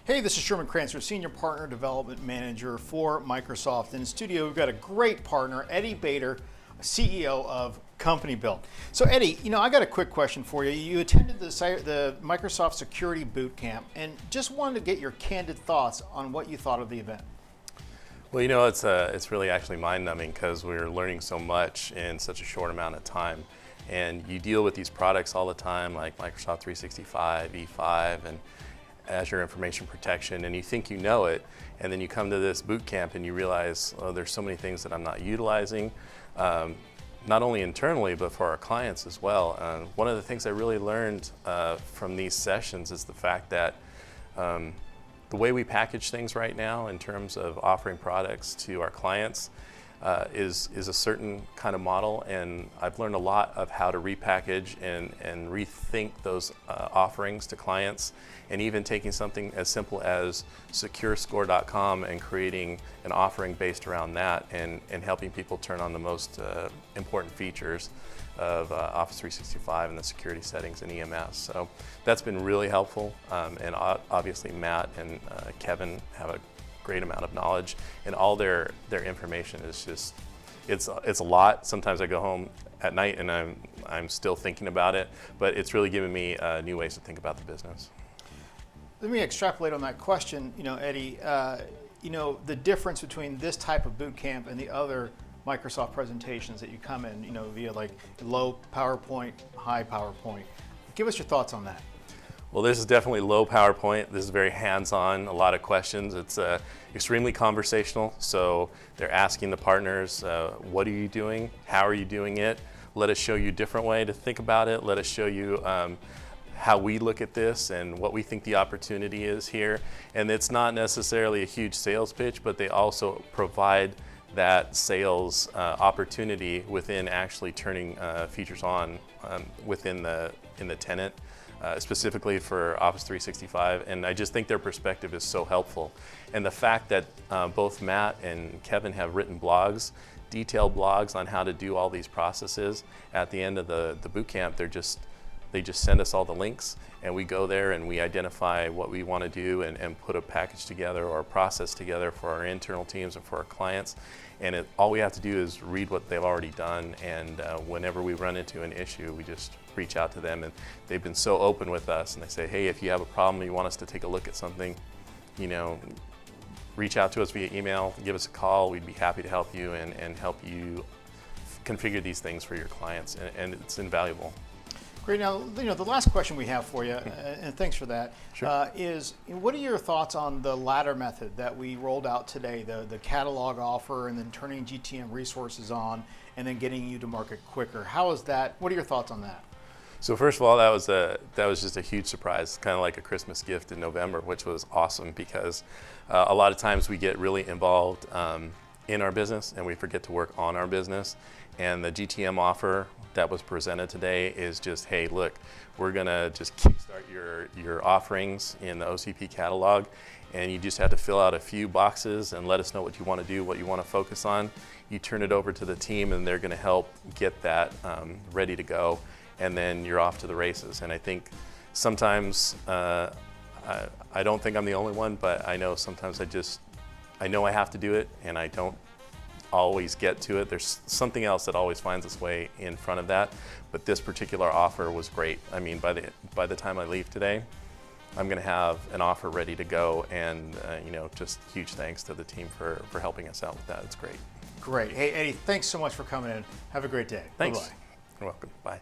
Hey, this is Sherman Crancer, Senior Partner Development Manager for Microsoft. In the studio, we've got a great partner, Eddie Bader, CEO of Company Built. So Eddie, I got a quick question for you. You attended the Microsoft Security Boot Camp and just wanted to get your candid thoughts on what you thought of the event. Well, it's really actually mind-numbing because we're learning so much in such a short amount of time. And you deal with these products all the time, like Microsoft 365, E5, and Azure Information Protection, and you think you know it, and then you come to this boot camp and you realize, oh, there's so many things that I'm not utilizing, not only internally, but for our clients as well. One of the things I really learned from these sessions is the fact that the way we package things right now in terms of offering products to our clients is a certain kind of model, and I've learned a lot of how to repackage and rethink those offerings to clients, and even taking something as simple as securescore.com and creating an offering based around that and helping people turn on the most important features of Office 365 and the security settings in EMS. So that's been really helpful, and obviously Matt and Kevin have a great amount of knowledge, and all their information is just, it's a lot. Sometimes I go home at night and I'm still thinking about it, but it's really given me new ways to think about the business. Let me extrapolate on that question, Eddie. The difference between this type of boot camp and the other Microsoft presentations that you come in, via like low PowerPoint, high PowerPoint. Give us your thoughts on that. Well, this is definitely low PowerPoint. This is very hands-on, a lot of questions. It's extremely conversational, so they're asking the partners, what are you doing? How are you doing it? Let us show you a different way to think about it. Let us show you how we look at this and what we think the opportunity is here. And it's not necessarily a huge sales pitch, but they also provide that sales opportunity within actually turning features on in the tenant. Specifically for Office 365, and I just think their perspective is so helpful. And the fact that both Matt and Kevin have written blogs, detailed blogs on how to do all these processes, at the end of the boot camp, they just send us all the links, and we go there and we identify what we want to do and put a package together or a process together for our internal teams and for our clients. And all we have to do is read what they've already done, and whenever we run into an issue, we just reach out to them, and they've been so open with us, and they say, hey, if you have a problem, you want us to take a look at something, reach out to us via email, give us a call, we'd be happy to help you and help you configure these things for your clients, and it's invaluable. Great. Now, the last question we have for you, and thanks for that, sure. Is what are your thoughts on the ladder method that we rolled out today, the catalog offer and then turning GTM resources on and then getting you to market quicker? How is that? What are your thoughts on that? So first of all, that was just a huge surprise, kind of like a Christmas gift in November, which was awesome because a lot of times we get really involved in our business and we forget to work on our business. And the GTM offer that was presented today is just, hey, look, we're gonna just kickstart your offerings in the OCP catalog, and you just have to fill out a few boxes and let us know what you want to do, what you want to focus on. You turn it over to the team, and they're gonna help get that ready to go, and then you're off to the races. And I think sometimes, I don't think I'm the only one, but I know sometimes I know I have to do it, and I don't always get to it. There's something else that always finds its way in front of that, but this particular offer was great. I mean, by the time I leave today, I'm going to have an offer ready to go, and just huge thanks to the team for helping us out with that. It's great. Great. Hey, Eddie, thanks so much for coming in. Have a great day. Thanks. Bye-bye. You're welcome. Bye.